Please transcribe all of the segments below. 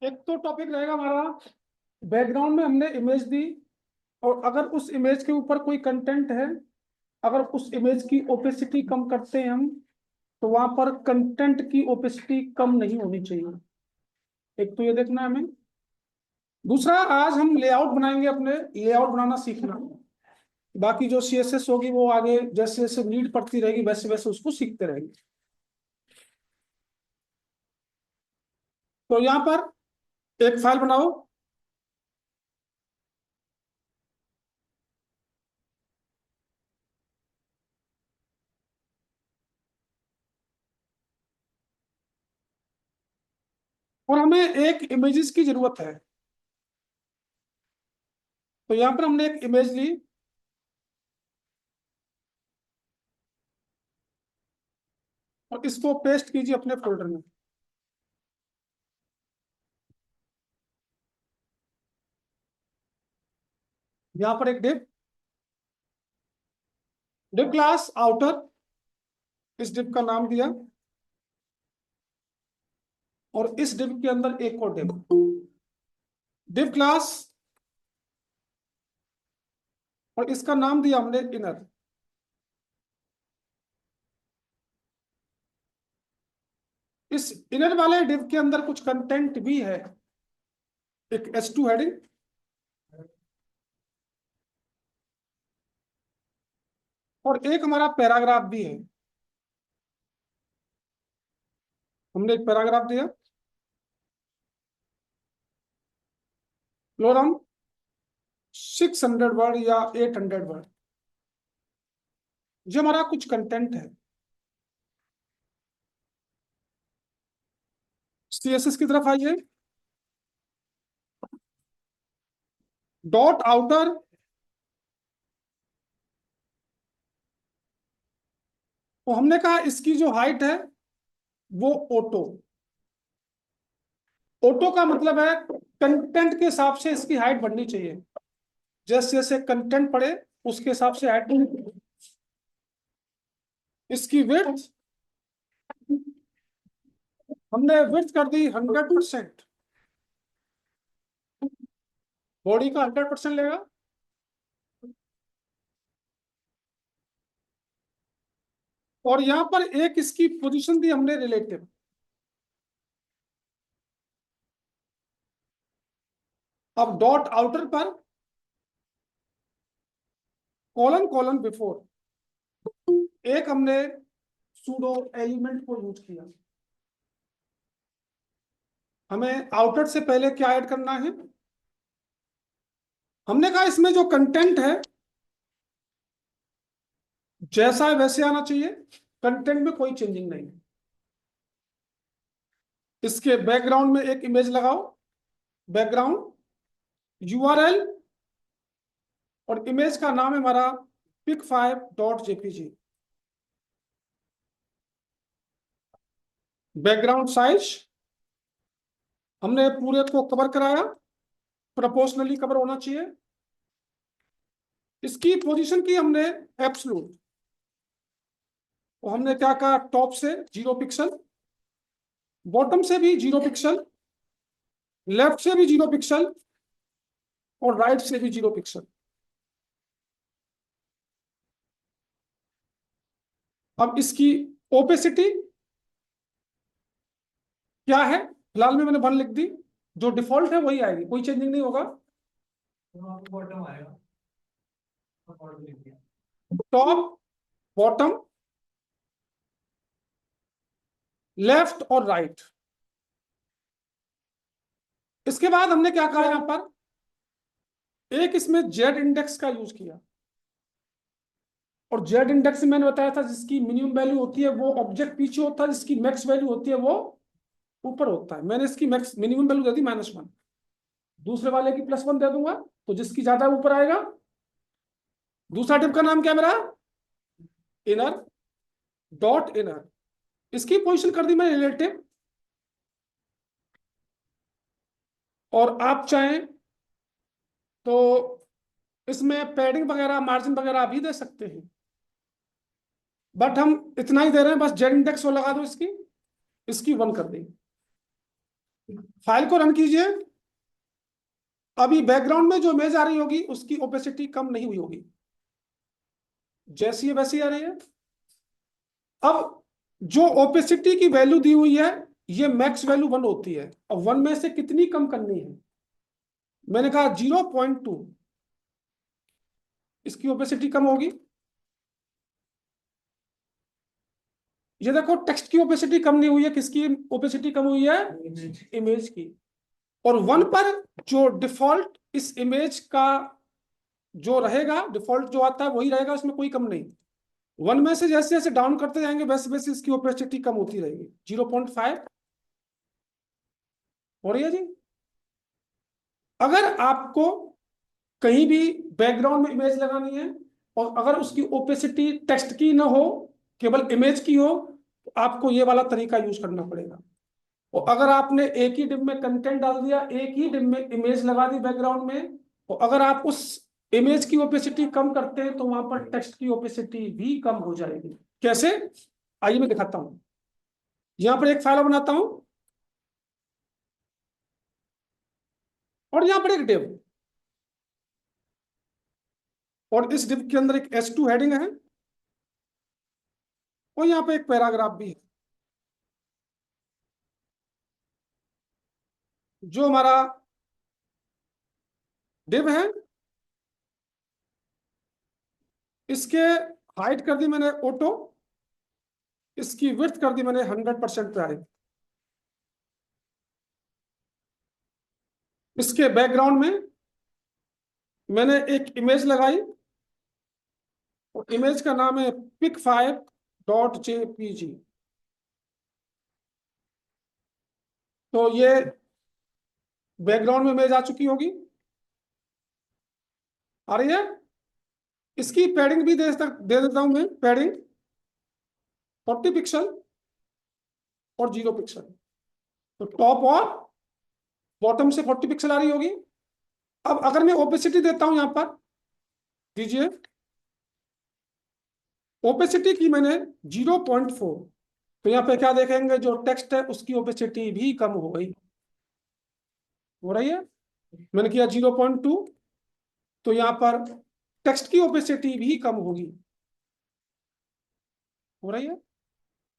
एक तो टॉपिक रहेगा हमारा, बैकग्राउंड में हमने इमेज दी और अगर उस इमेज के ऊपर कोई कंटेंट है, अगर उस इमेज की ओपेसिटी कम करते हैं हम, तो वहां पर कंटेंट की ओपेसिटी कम नहीं होनी चाहिए। एक तो ये देखना है हमें। दूसरा, आज हम लेआउट बनाएंगे, अपने लेआउट बनाना सीखना। बाकी जो सीएसएस होगी वो आगे जैसे जैसे नीड पड़ती रहेगी वैसे वैसे उसको सीखते रहेंगे। तो यहाँ पर एक फाइल बनाओ। और हमें एक इमेजेस की जरूरत है। तो यहाँ पर हमने एक इमेज ली और इसको पेस्ट कीजिए अपने फोल्डर में। यहाँ पर एक डिव क्लास आउटर, इस डिव का नाम दिया और इस डिव के अंदर एक और डिव क्लास, और इसका नाम दिया हमने इनर। इस इनर वाले डिव के अंदर कुछ कंटेंट भी है, एक H2 हेडिंग और एक हमारा पैराग्राफ भी है। हमने एक पैराग्राफ दिया, फ्लोरम 600 वर्ड या 800 वर्ड। जो हमारा कुछ कंटेंट है, सीएसएस की तरफ आइए। डॉट आउटर, तो हमने कहा इसकी जो हाइट है वो ऑटो। ऑटो का मतलब है कंटेंट के हिसाब से इसकी हाइट बढ़नी चाहिए, जैसे जैसे कंटेंट पड़े उसके हिसाब से हाइट। इसकी विड्थ हमने विड्थ कर दी 100%। बॉडी का 100% लेगा। और यहां पर एक इसकी पोजीशन दी हमने रिलेटिव। अब डॉट आउटर पर कॉलन कॉलन बिफोर एक हमने सूडो एलिमेंट को यूज किया। हमें आउटर से पहले क्या ऐड करना है? हमने कहा इसमें जो कंटेंट है जैसा है वैसे आना चाहिए, कंटेंट में कोई चेंजिंग नहीं। इसके बैकग्राउंड में एक इमेज लगाओ, बैकग्राउंड यूआरएल, और इमेज का नाम है हमारा pic5.jpg। बैकग्राउंड साइज हमने पूरे को कवर कराया, प्रोपोर्शनली कवर होना चाहिए। इसकी पोजीशन की हमने एब्सलूट, तो हमने क्या कहा, टॉप से 0 पिक्सल, बॉटम से भी 0 पिक्सल, लेफ्ट से भी 0 पिक्सल और राइट से भी 0 पिक्सल। अब इसकी ओपेसिटी क्या है? फिलहाल में मैंने 1 लिख दी, जो डिफॉल्ट है वही आएगी, कोई चेंजिंग नहीं होगा। बॉटम आएगा, टॉप, बॉटम, लेफ्ट और राइट। इसके बाद हमने क्या कहा यहां पर, एक इसमें जेड इंडेक्स का यूज किया। और जेड इंडेक्स मैंने बताया था जिसकी मिनिमम वैल्यू होती है वो ऑब्जेक्ट पीछे होता है, जिसकी मैक्स वैल्यू होती है वो ऊपर होता है। मैंने इसकी मैक्स मिनिमम वैल्यू दे दी -1, दूसरे वाले की +1 दे दूंगा, तो जिसकी ज्यादा ऊपर आएगा। दूसरा डिव का नाम क्या मेरा, इनर, डॉट इनर। इसकी पोजीशन कर दी मैंने रिलेटिव। और आप चाहें तो इसमें पैडिंग वगैरह, मार्जिन वगैरह भी दे सकते हैं, बट हम इतना ही दे रहे हैं, बस जेड इंडेक्स वो लगा दो, इसकी 1 कर देंगे। फाइल को रन कीजिए। अभी बैकग्राउंड में जो इमेज आ रही होगी उसकी ओपेसिटी कम नहीं हुई होगी, जैसी है वैसी आ रही है। अब जो ओपेसिटी की वैल्यू दी हुई है ये मैक्स वैल्यू 1 होती है। अब 1 में से कितनी कम करनी है? मैंने कहा 0.2, इसकी ओपेसिटी कम होगी। ये देखो टेक्स्ट की ओपेसिटी कम नहीं हुई है, किसकी ओपेसिटी कम हुई है? इमेज की। और 1 पर जो डिफॉल्ट इस इमेज का जो रहेगा, डिफॉल्ट जो आता है वही रहेगा, उसमें कोई कम नहीं। 1 में से जैसे जैसे डाउन करते जाएंगे वैसे वैसे इसकी ओपेसिटी कम होती रहेगी। 0.5 हो रही है जी। अगर आपको कहीं भी बैकग्राउंड में इमेज लगानी है और अगर उसकी ओपेसिटी टेक्स्ट की ना हो, केवल इमेज की हो, तो आपको ये वाला तरीका यूज करना पड़ेगा। और अगर आपने एक ही डिब में कंटेंट डाल दिया, एक ही डिब में इमेज लगा दी बैकग्राउंड में, तो अगर आप उस इमेज की ओपेसिटी कम करते हैं तो वहां पर टेक्स्ट की ओपेसिटी भी कम हो जाएगी। कैसे? आइए मैं दिखाता हूं। यहां पर एक फाइल बनाता हूं और यहां पर एक डिव, और इस डिव के अंदर एक S2 हेडिंग है और यहाँ पे एक पैराग्राफ भी है। जो हमारा डिव है इसके हाइट कर दी मैंने ऑटो, इसकी विड्थ कर दी मैंने 100% पे आई। इसके बैकग्राउंड में मैंने एक इमेज लगाई और इमेज का नाम है pic5.jpg। तो ये बैकग्राउंड में इमेज आ चुकी होगी, आ रही है। इसकी पैडिंग भी दे देता हूं मैं, पैडिंग 40 पिक्सल और 0 पिक्सल। तो टॉप और बॉटम से 40 पिक्सल आ रही होगी। अब अगर मैं ओपेसिटी देता हूं यहां पर, दीजिए, ओपेसिटी की मैंने 0.4, तो यहाँ पे क्या देखेंगे, जो टेक्स्ट है उसकी ओपेसिटी भी कम हो गई, हो रही है। मैंने किया 0.2, तो यहाँ पर टेक्स्ट की ओपेसिटी भी कम होगी, हो रही है।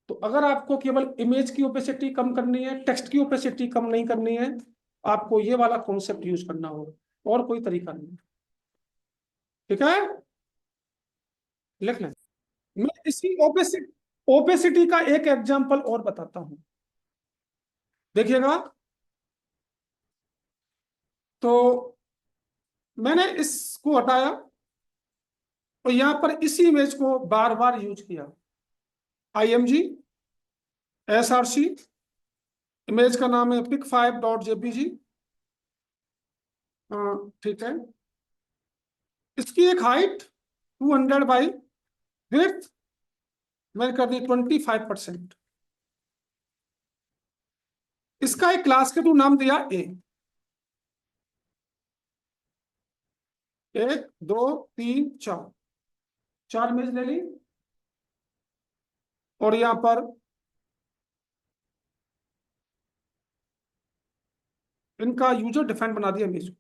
तो अगर आपको केवल इमेज की ओपेसिटी कम करनी है, टेक्स्ट की ओपेसिटी कम नहीं करनी है, आपको ये वाला कॉन्सेप्ट यूज करना होगा, और कोई तरीका नहीं। ठीक है, लिख लें। मैं इसी ओपेसिटी ओपेसिटी का एक एग्जांपल और बताता हूं, देखिएगा। तो मैंने इसको हटाया और यहां पर इसी इमेज को बार बार यूज किया। IMG SRC, इमेज का नाम है pic5.jpg। ठीक है। इसकी एक हाइट 200 बाई विड्थ मैंने कर दी 25%। इसका एक क्लास के थ्रू नाम दिया ए। 1 2 3 4, 4 इमेज ले ली और यहां पर इनका यूजर डिफाइन बना दिया इमेज को।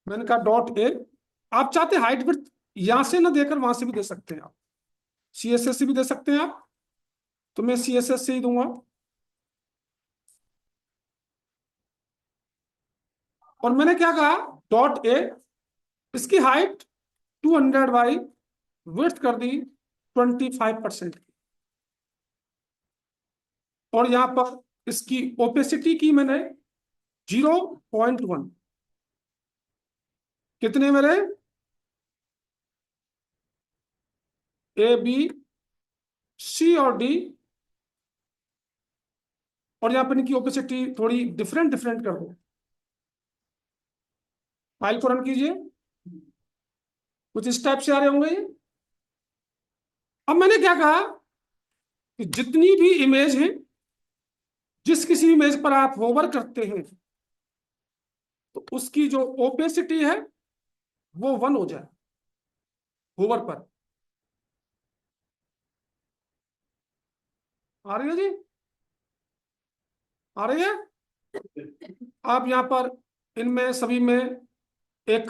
मैंने कहा .a। आप चाहते हाइट विड्थ यहां से ना देकर वहां से भी दे सकते हैं, आप CSS से भी दे सकते हैं आप, तो मैं CSS से ही दूंगा। और मैंने क्या कहा, .a, इसकी हाइट 200 बाई विड्थ कर दी 25% की। और यहां पर इसकी ओपेसिटी की मैंने 0.1। कितने मेरे? A B C और D, और यहां पर इनकी ओपेसिटी थोड़ी डिफरेंट डिफरेंट कर दो। फाइल को रन कीजिए, कुछ इस टाइप से आ रहे होंगे ये। अब मैंने क्या कहा कि जितनी भी इमेज है, जिस किसी इमेज पर आप होवर करते हैं, तो उसकी जो ओपेसिटी है वो 1 हो जाए होवर पर। आ रही है जी, आ रही है। आप यहाँ पर इनमें सभी में एक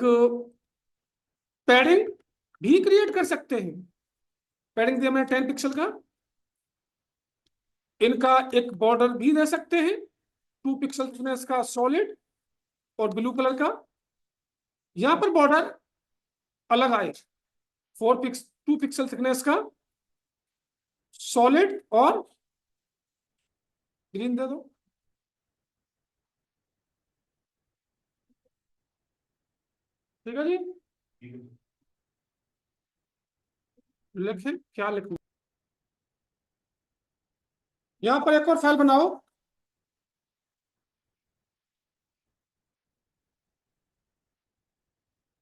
पैडिंग भी क्रिएट कर सकते हैं। पैडिंग दिया मैंने 10 पिक्सल का। इनका एक बॉर्डर भी दे सकते हैं 2 पिक्सल थिकनेस का सॉलिड और ब्लू कलर का। यहां पर बॉर्डर अलग आए 2 पिक्सल थिकनेस का सॉलिड और ग्रीन दे दो। ठीक है जी। लिखें क्या लिखूं? यहां पर एक और फाइल बनाओ।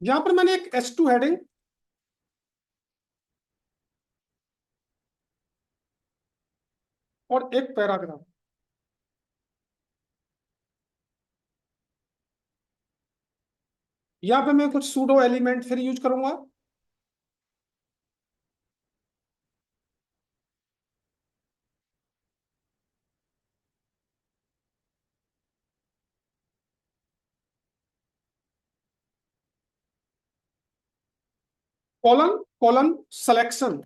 यहां पर मैंने एक S2 हेडिंग और एक पैराग्राफ। यहां पे मैं कुछ सूडो एलिमेंट फिर यूज करूंगा। Colon colon selection.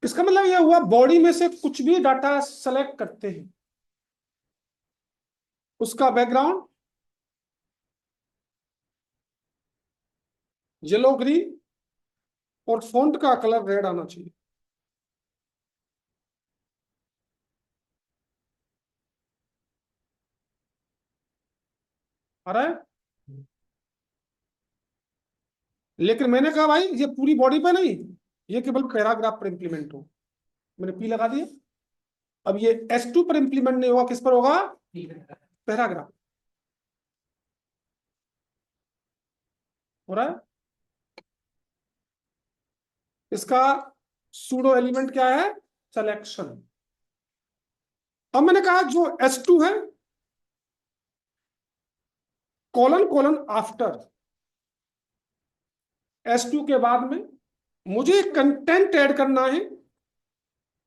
इसका मतलब यह हुआ बॉडी में से कुछ भी डाटा सेलेक्ट करते हैं, उसका बैकग्राउंड येलो ग्रीन और फॉन्ट का कलर रेड आना चाहिए। आ रहा है? लेकिन मैंने कहा भाई ये पूरी बॉडी पे नहीं, ये केवल पैराग्राफ पर इंप्लीमेंट हो। मैंने पी लगा दिया। अब ये S2 पर इंप्लीमेंट नहीं होगा, किस पर होगा? पैराग्राफ। हो रहा है? इसका सूडो एलिमेंट क्या है? सिलेक्शन। अब मैंने कहा जो S2 है कॉलन कॉलन आफ्टर S2 के बाद में मुझे कंटेंट ऐड करना है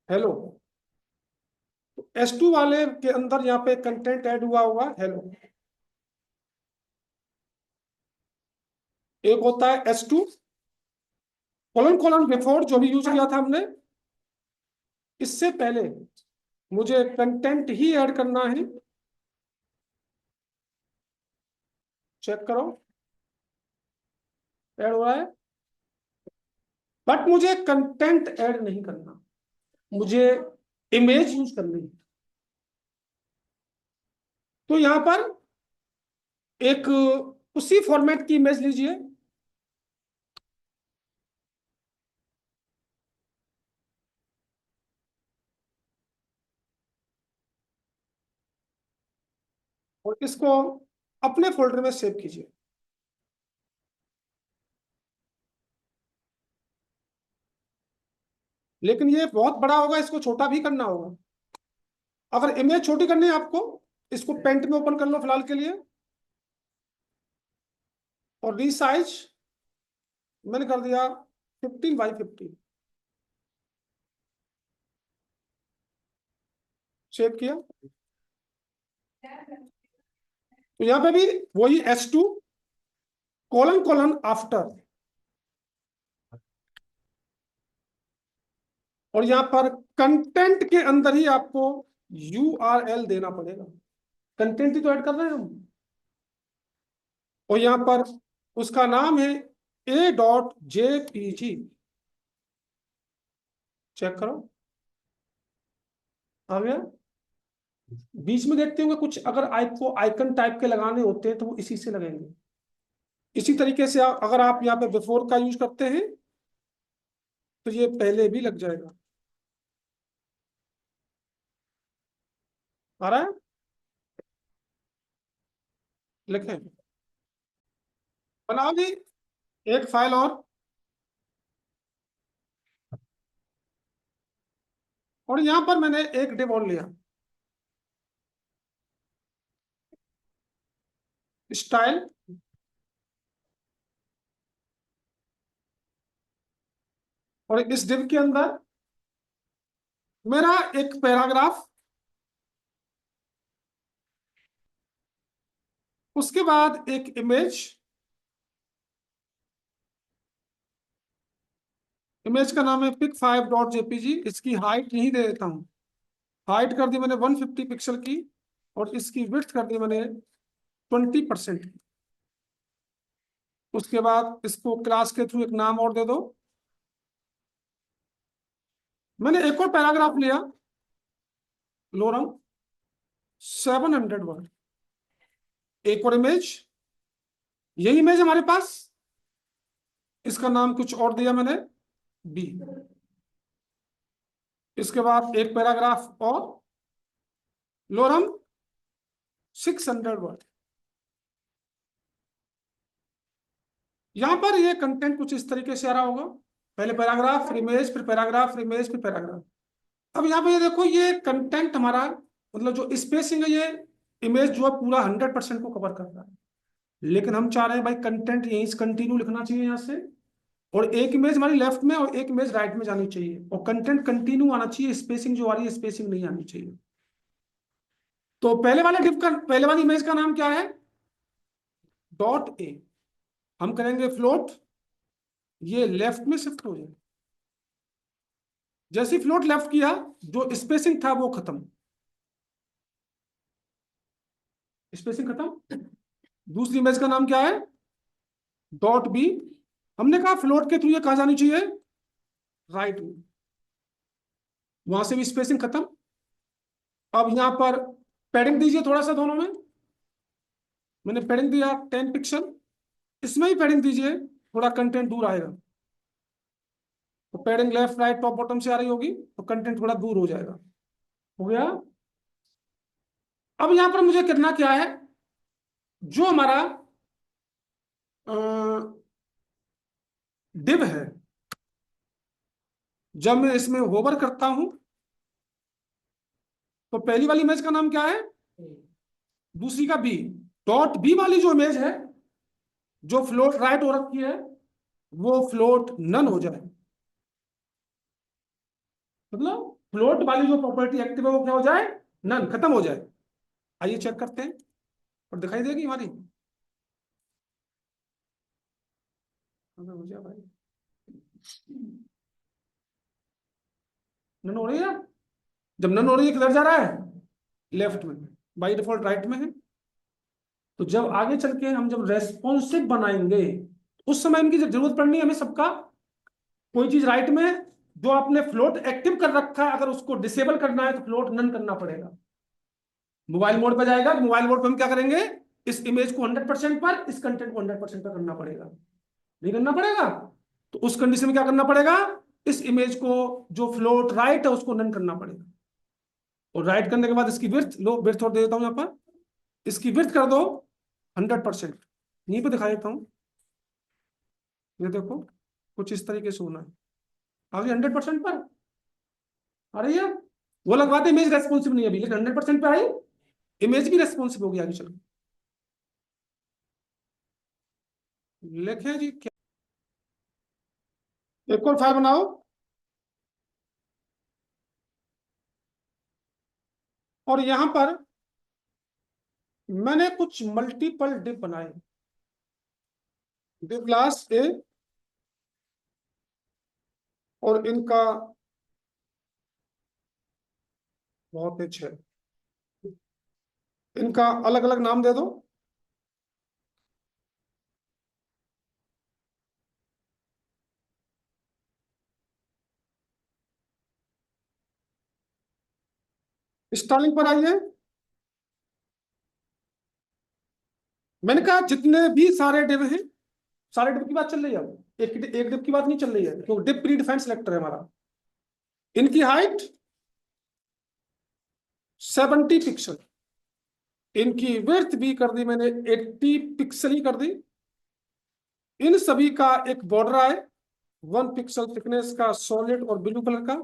हेलो। तो S2 वाले के अंदर यहाँ पे कंटेंट ऐड हुआ होगा हेलो। एक होता है S2 कॉलन कॉलन बिफोर जो भी यूज किया था हमने, इससे पहले मुझे कंटेंट ही ऐड करना है। चेक करो ऐड हो रहा है, बट मुझे कंटेंट ऐड नहीं करना, मुझे इमेज यूज करनी है। तो यहां पर एक उसी फॉर्मेट की इमेज लीजिए। और इसको अपने फोल्डर में सेव कीजिए। लेकिन ये बहुत बड़ा होगा, इसको छोटा भी करना होगा। अगर इमेज छोटी करनी है आपको, इसको पेंट में ओपन कर लो फिलहाल के लिए और रीसाइज मैंने कर दिया 15x15। सेव किया। तो यहां पे भी वही S2 कॉलन कॉलन आफ्टर, और यहां पर कंटेंट के अंदर ही आपको URL देना पड़ेगा। कंटेंट ही तो ऐड कर रहे हैं हम। और यहां पर उसका नाम है a.jpg। चेक करो आ गया। बीच में देखते होंगे कुछ, अगर आपको आइकन टाइप के लगाने होते हैं तो वो इसी से लगेंगे। इसी तरीके से अगर आप यहाँ पे बिफोर का यूज करते हैं तो ये पहले भी लग जाएगा। आ रहा है? लिखें बनाओ जी एक फाइल और यहां पर मैंने एक डिव और लिया स्टाइल। और इस डिव के अंदर मेरा एक पैराग्राफ उसके बाद एक इमेज का नाम है pic5.jpg। इसकी हाइट यही दे देता हूं, हाइट कर दी मैंने 150 पिक्सल की, और इसकी विड्थ कर दी मैंने 20% की। उसके बाद इसको क्लास के थ्रू एक नाम और दे दो। मैंने एक और पैराग्राफ लिया, लोरम 700 वर्ड, एक और इमेज, यही इमेज हमारे पास, इसका नाम कुछ और दिया मैंने, बी। इसके बाद एक पैराग्राफ और, लोरम 600 वर्ड। यहां पर ये कंटेंट कुछ इस तरीके से आ रहा होगा, पहले पैराग्राफ फिर इमेज फिर पैराग्राफ फिर इमेज फिर पैराग्राफ। अब यहाँ पे ये देखो, ये कंटेंट हमारा मतलब जो स्पेसिंग है, ये इमेज जो है पूरा 100% को कवर कर रहा है, लेकिन हम चाह रहे हैं भाई कंटेंट यहीं से कंटिन्यू लिखना चाहिए यहाँ से, और एक इमेज हमारी लेफ्ट में और एक इमेज राइट में जानी चाहिए, और कंटेंट कंटिन्यू आना चाहिए, स्पेसिंग जो आ रही है स्पेसिंग नहीं आनी चाहिए। तो पहले वाली इमेज का नाम क्या है, डॉट ए। हम करेंगे फ्लोट, ये लेफ्ट में शिफ्ट हो जाए। जैसे ही फ्लोट लेफ्ट किया, जो स्पेसिंग था वो खत्म, स्पेसिंग खत्म। दूसरी इमेज का नाम क्या है, डॉट बी। हमने कहा फ्लोट के थ्रू ये कहा जानी चाहिए, राइट में, वहां से भी स्पेसिंग खत्म। अब यहां पर पैडिंग दीजिए थोड़ा सा दोनों में, मैंने पैडिंग दिया 10 पिक्सल, इसमें ही पैडिंग दीजिए, थोड़ा कंटेंट दूर आएगा, तो padding left right top bottom से आ रही होगी, तो कंटेंट थोड़ा दूर हो जाएगा। हो गया। अब यहां पर मुझे करना क्या है, जो हमारा डिव है, जब मैं इसमें होवर करता हूं, तो पहली वाली इमेज का नाम क्या है, दूसरी का बी। डॉट बी वाली जो इमेज है, जो फ्लोट राइट हो रखी है, वो फ्लोट नन हो जाए, मतलब फ्लोट वाली जो प्रॉपर्टी एक्टिव है वो क्या हो जाए, नन, खत्म हो जाए। आइए चेक करते हैं, और दिखाई देगी हमारी, हो जाए भाई, नन हो रही है। जब नन हो रही है किधर जा रहा है, लेफ्ट में, बाई डिफॉल्ट राइट में है। तो जब आगे चल के हम जब रेस्पॉन्सिव बनाएंगे, उस समय इनकी जब जरूरत पड़नी है हमें सबका, कोई चीज राइट में जो आपने फ्लोट एक्टिव कर रखा है, अगर उसको डिसेबल करना है तो फ्लोट नन करना पड़ेगा। मोबाइल मोड पर जाएगा, तो मोबाइल मोड पर हम क्या करेंगे, इस इमेज को 100% पर, इस कंटेंट को 100% पर करना पड़ेगा, नहीं करना पड़ेगा। तो उस कंडीशन में क्या करना पड़ेगा, इस इमेज को जो फ्लोट राइट है उसको नन करना पड़ेगा, और राइट करने के बाद इसकी विड्थ लो, विड्थ और दे देता हूं यहां पर, इसकी विड्थ कर दो 100%। यहीं पे दिखा देता हूं, ये देखो कुछ इस तरीके से होना है, आगे 100% पर आ रही है। वो लगवाते इमेज रेस्पॉन्सिव नहीं है अभी, लेकिन 100% पे आई, इमेज भी रेस्पॉन्सिव हो गया आगे चलो। लिखे जी क्या, एक और फाइल बनाओ, और यहां पर मैंने कुछ मल्टीपल डिव बनाए, डिव क्लास ए, और इनका बहुत अच्छे, इनका अलग अलग नाम दे दो। स्टार्टिंग पर आइए, मैंने कहा जितने भी सारे डिव हैं, सारे डिव की बात चल रही है, अब एक डिव की बात नहीं चल रही है, क्योंकि डिव प्री डिफाइंड सिलेक्टर है हमारा। इनकी हाइट 70 पिक्सल, इनकी विड्थ भी कर दी मैंने 80 पिक्सल ही कर दी। इन सभी का एक बॉर्डर आए 1 पिक्सल थिकनेस का, सॉलिड और ब्लू कलर का,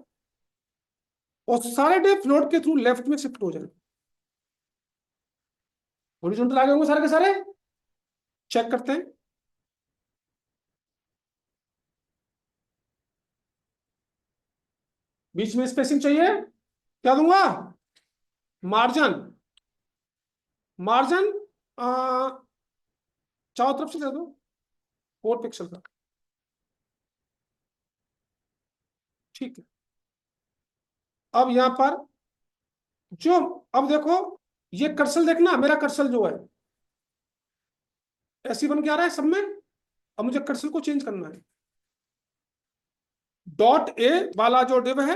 और सारे डिव फ्लोट के थ्रू लेफ्ट में शिफ्ट हो जाए। हॉरिजॉन्टल आगे होंगे सारे के सारे, चेक करते हैं। बीच में स्पेसिंग चाहिए, क्या दूंगा, मार्जिन, मार्जिन चारों तरफ से दे दो 4 पिक्सल का, ठीक है। अब यहां पर जो, अब देखो ये कर्सर देखना, मेरा कर्सर जो है ऐसी बन के आ रहा है सब में। अब मुझे कर्सर को चेंज करना है। डॉट ए वाला जो डिव है,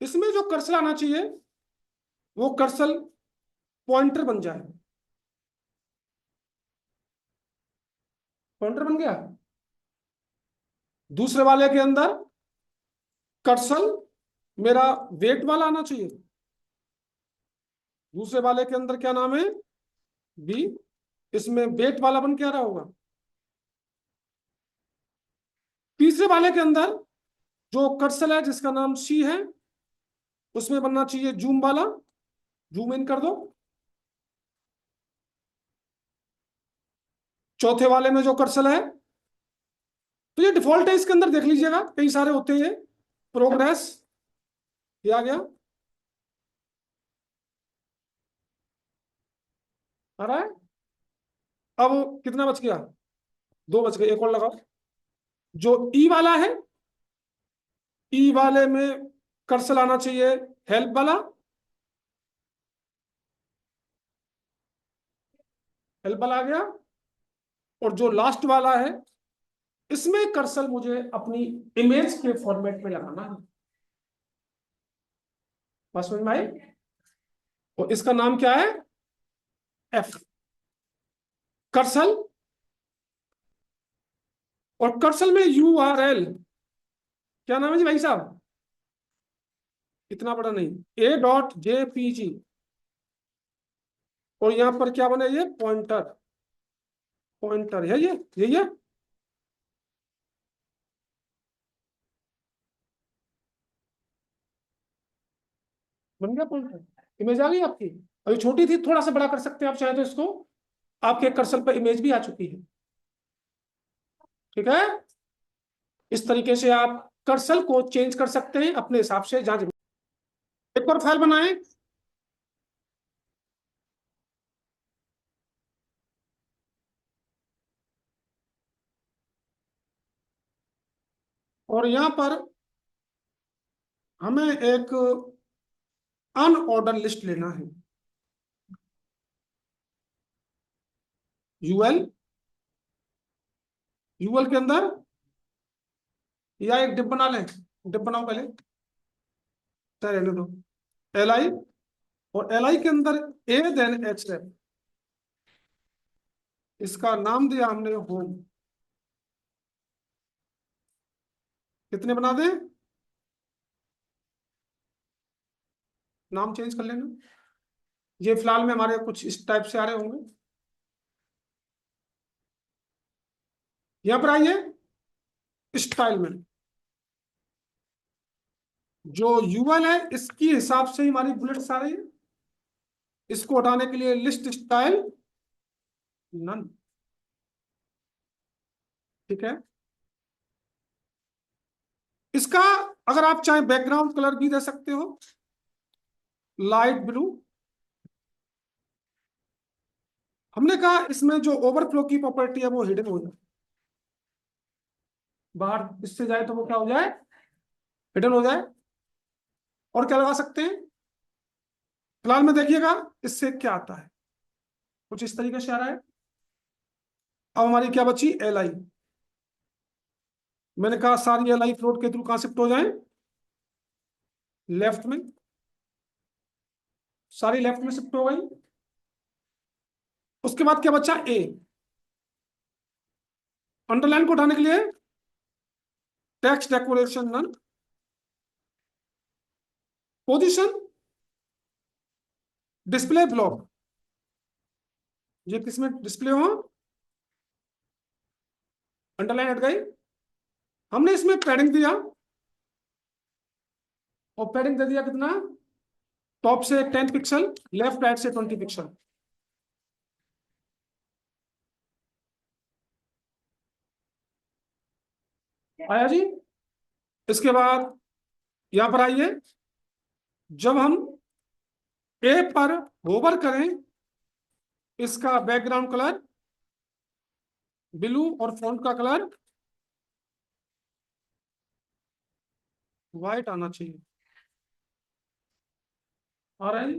इसमें जो कर्सर आना चाहिए वो कर्सर पॉइंटर बन जाए। पॉइंटर बन गया। दूसरे वाले के अंदर कर्सर मेरा वेट वाला आना चाहिए। दूसरे वाले के अंदर क्या नाम है, बी, इसमें वेट वाला बन के आ रहा होगा। तीसरे वाले के अंदर जो कर्सर है जिसका नाम सी है, उसमें बनना चाहिए जूम वाला, जूम इन कर दो। चौथे वाले में जो कर्सर है, तो ये डिफॉल्ट है, इसके अंदर देख लीजिएगा कई सारे होते हैं। प्रोग्रेस, ये आ गया, आ रहा है। अब कितना बच गया, 2 बच गए, एक और लगाओ। जो ई वाला है, ई वाले में कर्सर आना चाहिए हेल्प वाला, हेल्प वाला आ गया। और जो लास्ट वाला है, इसमें कर्सर मुझे अपनी इमेज के फॉर्मेट में लगाना है। बस समझ में आई। और इसका नाम क्या है, एफ, कर्सर। और कर्सर में यूआरएल क्या नाम है जी भाई साहब, इतना बड़ा नहीं, a.jpg। और यहां पर क्या बना, ये पॉइंटर, पॉइंटर है, ये यही है। बन गया पॉइंटर, इमेज आ गई आपकी। अभी छोटी थी, थोड़ा सा बड़ा कर सकते हैं आप चाहे तो इसको। आपके कर्सर पर इमेज भी आ चुकी है, ठीक है। इस तरीके से आप कर्सर को चेंज कर सकते हैं अपने हिसाब से, जहां एक और फाइल बनाएं। और यहां पर हमें एक अनऑर्डर लिस्ट लेना है। यूएल, यूएल के अंदर या एक डिप बना लें, डिप बनाओ पहले, चाहे रहने दो। एल आई, और एल आई के अंदर ए देन एच है, इसका नाम दिया हमने होम। कितने बना दें, नाम चेंज कर लेना। ये फिलहाल में हमारे कुछ इस टाइप से आ रहे होंगे। यहां पर आइए, स्टाइल में जो यूएल है इसकी हिसाब से ही हमारी बुलेट्स आ रही है। इसको हटाने के लिए लिस्ट स्टाइल नन, ठीक है। इसका अगर आप चाहें बैकग्राउंड कलर भी दे सकते हो, लाइट ब्लू। हमने कहा इसमें जो ओवरफ्लो की प्रॉपर्टी है वो हिडन हो जाए, बाहर इससे जाए तो वो क्या हो जाए, हिडन हो जाए। और क्या लगा सकते हैं, फिलहाल में देखिएगा इससे क्या आता है, कुछ इस तरीके से आ रहा है। अब हमारी क्या बची, एल आई। मैंने कहा सारी एल आई फ्लोट के थ्रू कहां शिफ्ट हो जाए, लेफ्ट में, सारी लेफ्ट में शिफ्ट हो गई। उसके बाद क्या बचा, ए। अंडरलाइन को उठाने के लिए text decoration none, position display block, ये किसमें डिस्प्ले हो, अंडरलाइन हट गई। हमने इसमें पैडिंग दिया, और पैडिंग दे दिया कितना, टॉप से 10 पिक्सल, लेफ्ट राइट से 20 पिक्सल। आया जी। इसके बाद यहां पर आइए, जब हम ए पर होवर करें इसका बैकग्राउंड कलर ब्लू और फॉन्ट का कलर व्हाइट आना चाहिए। आ रहा है?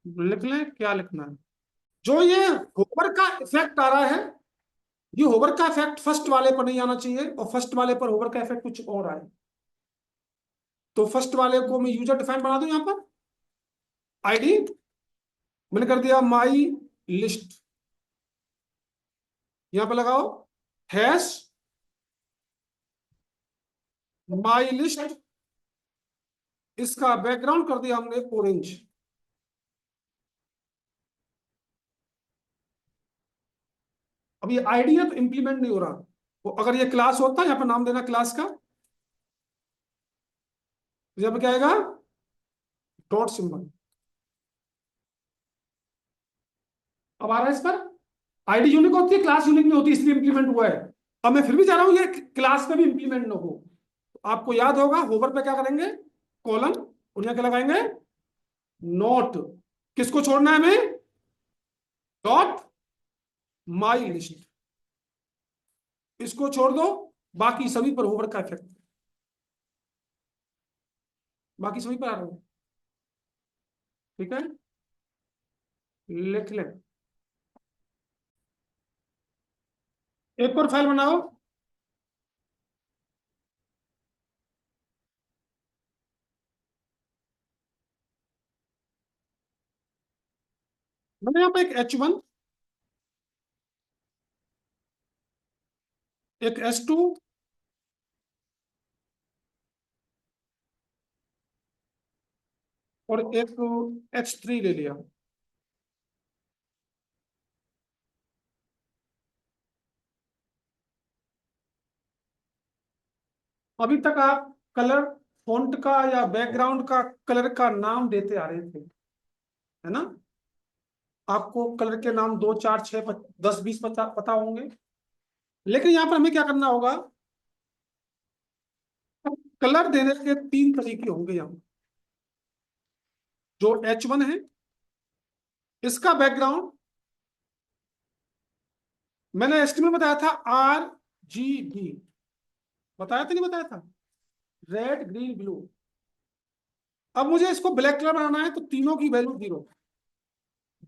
लिख लें, क्या लिखना है? जो ये होवर का इफेक्ट आ रहा है, ये होवर का इफेक्ट फर्स्ट वाले पर नहीं आना चाहिए, और फर्स्ट वाले पर होवर का इफेक्ट कुछ और आए। तो फर्स्ट वाले को मैं यूजर डिफाइन बना दूं, यहां पर आईडी मैंने कर दिया माई लिस्ट, यहां पर लगाओ हैश माई लिस्ट, इसका बैकग्राउंड कर दिया हमने ऑरेंज। अब ये आईडी है तो इंप्लीमेंट नहीं हो रहा, तो अगर ये क्लास होता, यहां पर नाम देना क्लास का, तो यहां पर क्या आएगा? Dot symbol. अब आ रहा है इस पर? आईडी यूनिक होती है, क्लास यूनिक नहीं होती, इसलिए इंप्लीमेंट हुआ है। अब मैं फिर भी चाह रहा हूं ये क्लास पे भी इंप्लीमेंट ना हो, तो आपको याद होगा होवर पे क्या करेंगे? कॉलन, और यहां क्या लगाएंगे? नोट। किसको छोड़ना है हमें? डॉट माई लिस्ट, इसको छोड़ दो, बाकी सभी पर होवर का इफेक्ट, बाकी सभी पर आ रहा है। ठीक है, लिख लें। एक और फाइल बनाओ। मैंने यहाँ पे एक H1, एक S2, और एक H3 ले लिया। अभी तक आप कलर, फॉन्ट का या बैकग्राउंड का कलर का नाम देते आ रहे थे, है ना? आपको कलर के नाम 2 4 6 10 20 पता होंगे। लेकिन यहां पर हमें क्या करना होगा? कलर देने के 3 तरीके होंगे यहाँ। जो H1 है, इसका बैकग्राउंड मैंने एस्टिमेट बताया था RGB, बताया था नहीं बताया था? Red green blue. अब मुझे इसको ब्लैक कलर बनाना है, तो तीनों की वैल्यू 0।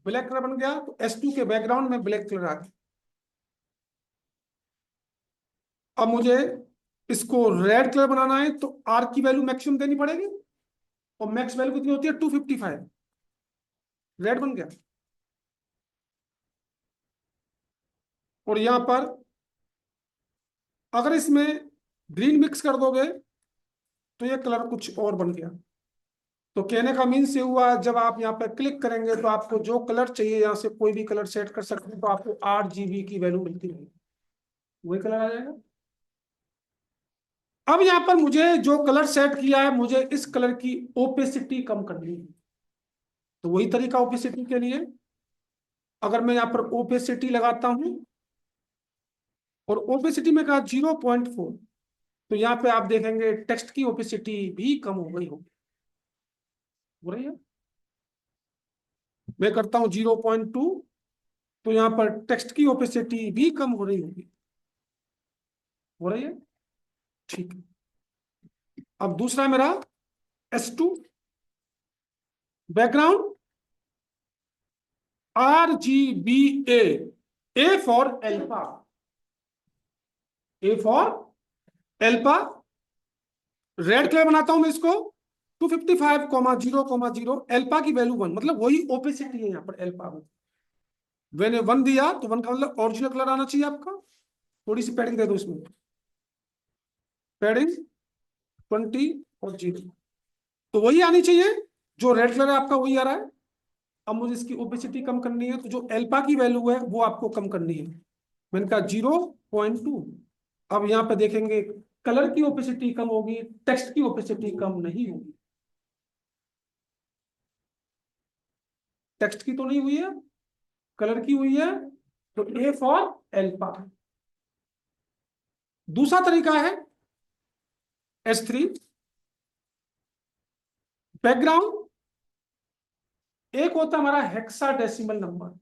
ब्लैक कलर बन गया, तो S2 के बैकग्राउंड में ब्लैक कलर आ गया। अब मुझे इसको रेड कलर बनाना है, तो R की वैल्यू मैक्सिमम देनी पड़ेगी, और मैक्स वैल्यू कितनी होती है? 255। रेड बन गया। और यहां पर अगर इसमें ग्रीन मिक्स कर दोगे, तो ये कलर कुछ और बन गया। तो कहने का मीन से हुआ, जब आप यहाँ पर क्लिक करेंगे तो आपको जो कलर चाहिए, यहाँ से कोई भी कलर सेट कर सकते हैं, तो आपको RGB की वैल्यू मिलती रहेगी, वही कलर आ जाएगा। अब यहाँ पर मुझे जो कलर सेट किया है, मुझे इस कलर की ओपेसिटी कम करनी है। तो वही तरीका ओपेसिटी के लिए, अगर मैं यहाँ पर ओपेसिटी लगाता हूं, और ओपेसिटी में कहा 0.4, तो यहाँ पे आप देखेंगे टेक्स्ट की ओपेसिटी भी कम हो गई होगी, हो रही है। मैं करता हूं 0.2, तो यहाँ पर टेक्स्ट की ओपेसिटी भी कम हो रही होगी, हो रही है। ठीक है। अब दूसरा मेरा S2, background RGBA, A for alpha, A for alpha. Red colour बनाता हूं मैं इसको 255,0,0, एल्फा की वैल्यू 1, मतलब वही ओपेसिटी है यहाँ पर एल्फा में। मैंने 1 दिया, तो 1 का मतलब ओरिजिनल कलर आना चाहिए आपका। थोड़ी सी पैडिंग दे दो इसमें, पैडिंग 20 और 0, तो वही आनी चाहिए। जो रेड कलर है आपका वही आ रहा है। अब मुझे इसकी ओपेसिटी कम करनी है, तो जो एल्फा की वैल्यू है वो आपको कम करनी है। मैंने कहा 0.2। अब यहाँ पे देखेंगे कलर की ओपेसिटी कम होगी, टेक्स्ट की ओपेसिटी कम नहीं होगी। टेक्स्ट की तो नहीं हुई है, कलर की हुई है, तो A फॉर एल्फा। दूसरा तरीका है S3, बैकग्राउंड एक होता है हमारा हेक्साडेसिमल नंबर।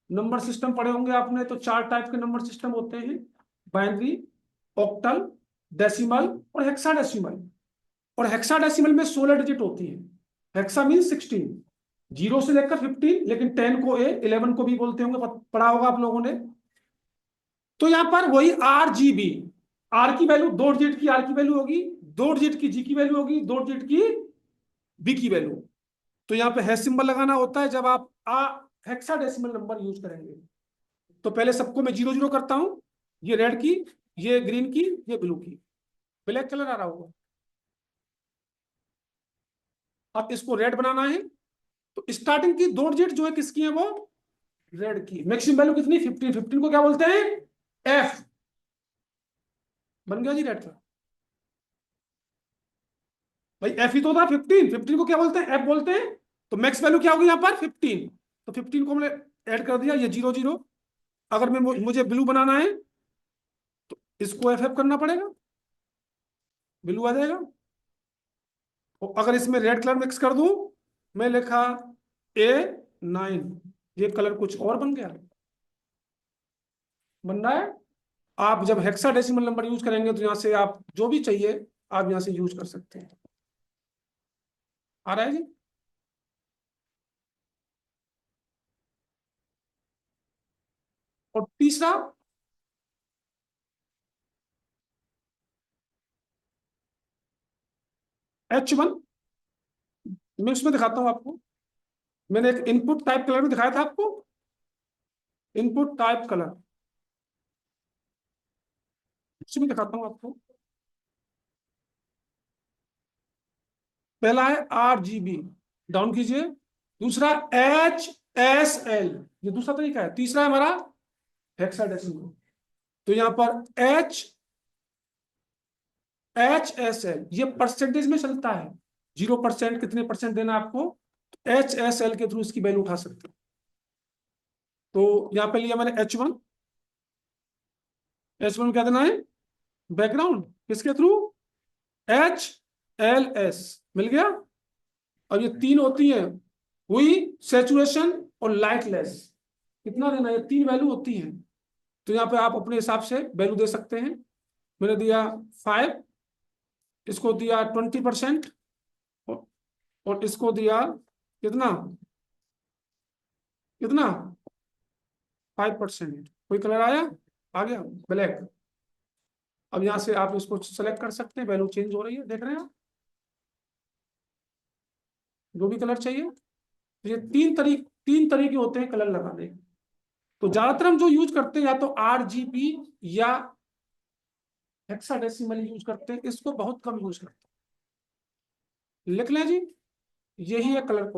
नंबर सिस्टम पढ़े होंगे आपने, तो 4 टाइप के नंबर सिस्टम होते हैं, बाइनरी, ऑक्टल, डेसिमल और हेक्साडेसिमल। और हेक्साडेसिमल में 16 डिजिट होती है। हेक्सा मीन 16, 0 से लेकर 15, लेकिन 10 को 11 को भी बोलते होंगे, पढ़ा होगा आप लोगों ने। तो यहां पर वही RGB, आर की वैल्यू 2 डिजिट की, आर की वैल्यू होगी, 2 डिजिट की जी की वैल्यू होगी, 2 डिजिट की बी की वैल्यू। तो यहाँ पे हैश सिंबल लगाना होता है जब आप हेक्साडेसिमल नंबर यूज करेंगे। तो पहले सबको मैं 0 0 करता हूं, ये रेड की, ये ग्रीन की, ये ब्लू की। ब्लैक कलर आ रहा होगा। अब इसको रेड बनाना है, तो स्टार्टिंग की 2 डिजिट जो है किसकी है, वो रेड की। मैक्सिमम वैल्यू कितनी, 15। 15 को क्या बोलते हैं, एफ। बन गया जी रेड का। भाई एफ ही तो था 15, 15 को क्या बोलते हैं, एफ बोलते हैं। तो मैक्स वैल्यू क्या होगी यहाँ पर, 15। तो 15 को हमने ऐड कर दिया, ये 0 0। अगर मैं मुझे ब्लू बनाना है, तो इसको एफ एफ करना पड़ेगा, ब्लू आ जाएगा। और अगर इसमें रेड कलर मिक्स कर दूं, मैं लिखा A9, ये कलर कुछ और बन गया। बन रहा है। आप जब हेक्साडेसिमल नंबर यूज करेंगे तो यहां से आप जो भी चाहिए आप यहां से यूज कर सकते हैं। आ रहा है जी। और तीसरा, H1। मैं उसमें दिखाता हूं आपको। मैंने एक इनपुट टाइप कलर में दिखाया था आपको, इनपुट टाइप कलर, उसमें दिखाता हूं आपको। पहला है RGB, डाउन कीजिए। दूसरा HSL, ये दूसरा तरीका है। तीसरा है हमारा हेक्साडेसिमल। तो यहां पर HSL ये परसेंटेज में चलता है, 0%, कितने परसेंट देना आपको, HSL के थ्रू इसकी वैल्यू उठा सकते हो। तो यहां पे लिया मैंने H1। H1 क्या देना है, बैकग्राउंड, किसके थ्रू, HLS। मिल गया। और ये 3 होती है, हुई, सैचुरेशन और लाइटलेस। कितना देना है, ये 3 वैल्यू होती हैं। तो यहाँ पे आप अपने हिसाब से वैल्यू दे सकते हैं। मैंने दिया 5, इसको दिया 20%, और इसको दिया कितना, कितना, 5%। कोई कलर आया, आ गया ब्लैक। अब यहां से आप इसको सेलेक्ट कर सकते हैं, वैल्यू चेंज हो रही है, देख रहे हैं आप, जो भी कलर चाहिए। तो ये 3 तरीके होते हैं कलर लगाने के। तो ज्यादातर हम जो यूज करते हैं या तो RGB या हेक्साडेसिमल यूज करते हैं, इसको बहुत कम यूज करते हैं। लिख लें जी, यही है कलर को।